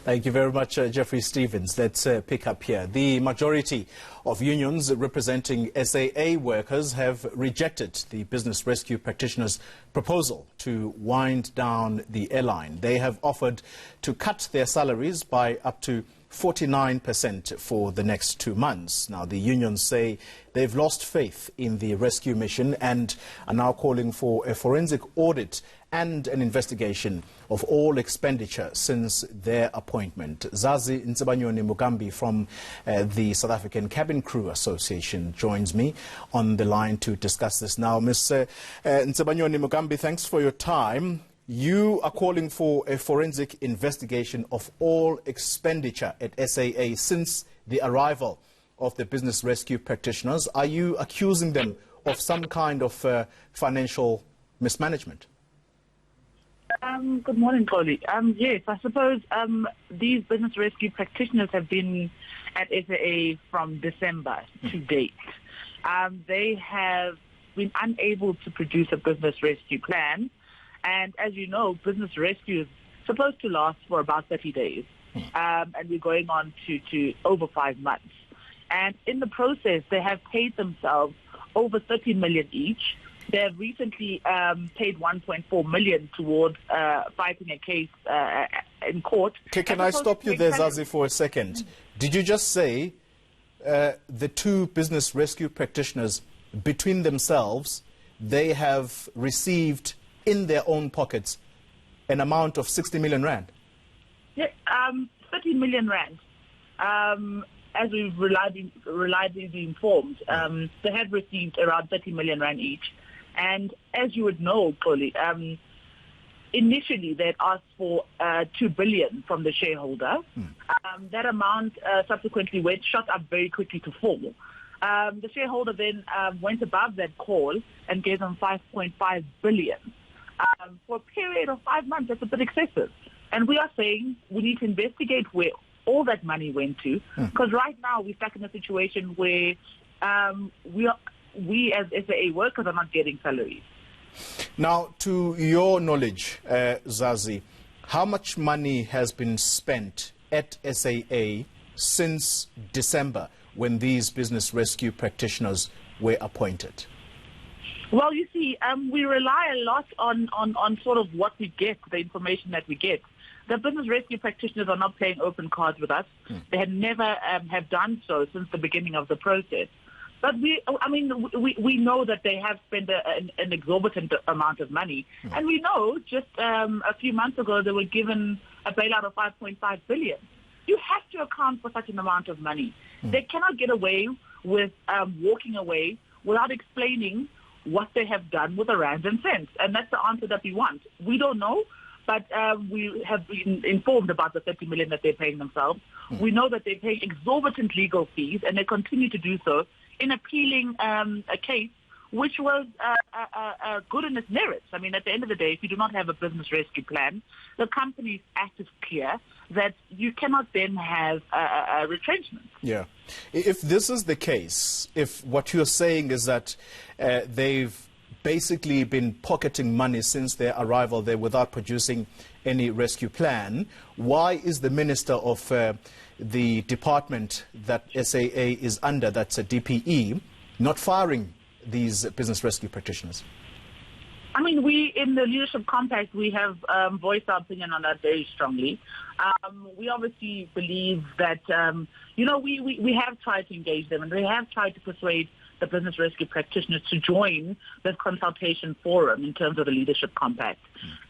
Thank you very much, Jeffrey Stevens. Let's pick up here. The majority of unions representing SAA workers have rejected the business rescue practitioners' proposal to wind down the airline. They have offered to cut their salaries by up to 49% for the next 2 months. Now, the unions say they've lost faith in the rescue mission and are now calling for a forensic audit and an investigation of all expenditure since their appointment. Zazi Mugambi from the South African Cabin Crew Association joins me on the line to discuss this now. Ms. Mugambi, thanks for your time. You are calling for a forensic investigation of all expenditure at SAA since the arrival of the business rescue practitioners. Are you accusing them of some kind of financial mismanagement? Good morning, Collie. Yes, I suppose these business rescue practitioners have been at SAA from December to date. They have been unable to produce a business rescue plan. And as you know, business rescue is supposed to last for about 30 days. And we're going on to over 5 months. And in the process, they have paid themselves over 30 million each. They have recently paid 1.4 million towards fighting a case in court. Can I stop you there, Zazi, for a second? Did you just say the two business rescue practitioners, between themselves, they have received in their own pockets an amount of 60 million rand? Yeah, 30 million rand. As we've reliably been informed, they have received around 30 million rand each. And as you would know, Collie, initially they had asked for 2 billion from the shareholder. That amount subsequently shot up very quickly to 4. The shareholder then went above that call and gave them 5.5 billion. For a period of 5 months, that's a bit excessive. And we are saying we need to investigate where all that money went to, because right now we're stuck in a situation where we as SAA workers are not getting salaries. Now, to your knowledge, Zazi, how much money has been spent at SAA since December when these business rescue practitioners were appointed? Well, you see, we rely a lot on sort of what we get, the information that we get. The business rescue practitioners are not playing open cards with us. They had never have done so since the beginning of the process. But we know that they have spent an exorbitant amount of money. And we know just a few months ago they were given a bailout of 5.5 billion. You have to account for such an amount of money. They cannot get away with walking away without explaining what they have done with the rands and cents. And that's the answer that we want. We don't know, but we have been informed about the 30 million that they're paying themselves. We know that they're paying exorbitant legal fees, and they continue to do so in appealing a case which was good in its merits. I mean, at the end of the day, if you do not have a business rescue plan, the Companies Act is clear that you cannot then have a retrenchment. Yeah. If this is the case, if what you're saying is that they've basically been pocketing money since their arrival there without producing any rescue plan, why is the Minister of the department that SAA is under, that's a DPE, not firing these business rescue practitioners? I mean, we, in the Leadership Compact, we have voiced our opinion on that very strongly. We obviously believe that, we have tried to engage them, and we have tried to persuade the business rescue practitioners to join this consultation forum in terms of the Leadership Compact.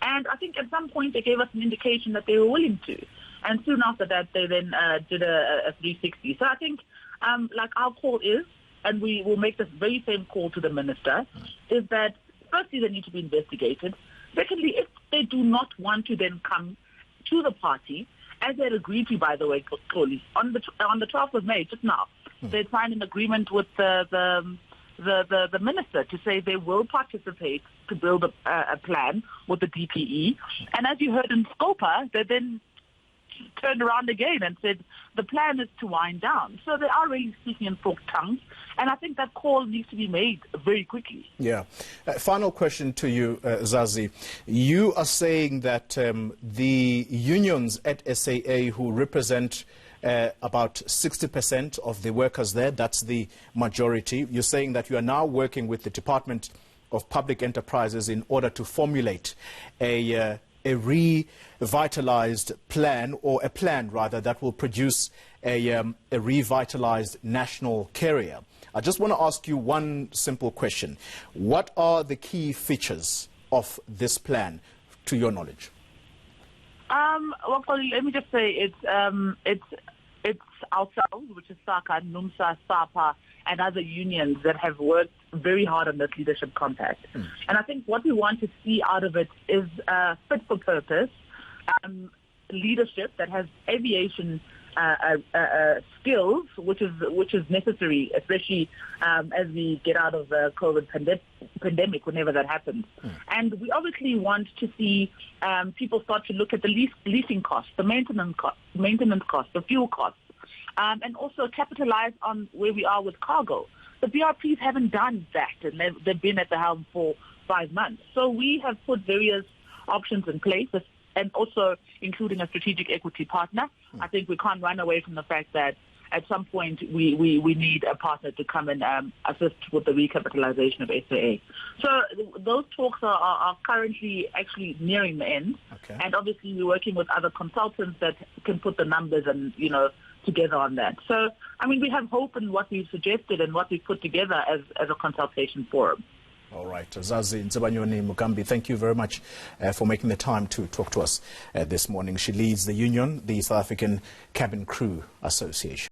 And I think at some point they gave us an indication that they were willing to. And soon after that, they then did a 360. So I think, like our call is, and we will make this very same call to the minister, is that firstly, they need to be investigated. Secondly, if they do not want to then come to the party, as they had agreed to, by the way, Collie, on the 12th of May, just now, they signed an agreement with the minister to say they will participate to build a plan with the DPE. And as you heard in Scopa, they then turned around again and said the plan is to wind down. So they are really speaking in forked tongues, and I think that call needs to be made very quickly. Yeah. Final question to you, Zazi. You are saying that the unions at SAA who represent about 60% of the workers there, that's the majority. You're saying that you are now working with the Department of Public Enterprises in order to formulate a revitalized plan, or a plan rather, that will produce a revitalized national carrier. I just want to ask you one simple question. What are the key features of this plan, to your knowledge? Well, let me just say it's ourselves, which is SACCA, NUMSA, SAPA, and other unions that have worked very hard on this leadership compact. And I think what we want to see out of it is fit for purpose leadership that has aviation skills, which is necessary, especially as we get out of the COVID pandemic, whenever that happens. And we obviously want to see people start to look at the leasing costs, the maintenance costs, the fuel costs, and also capitalize on where we are with cargo. The BRPs haven't done that, and they've been at the helm for 5 months. So we have put various options in place, and also including a strategic equity partner. I think we can't run away from the fact that at some point we need a partner to come and assist with the recapitalization of SAA. So those talks are currently actually nearing the end. Okay. And obviously we're working with other consultants that can put the numbers and, together on that. So, I mean, we have hope in what we've suggested and what we've put together as a consultation forum. All right. Zazi Nzibanyoni Mugambi, thank you very much for making the time to talk to us this morning. She leads the union, the South African Cabin Crew Association.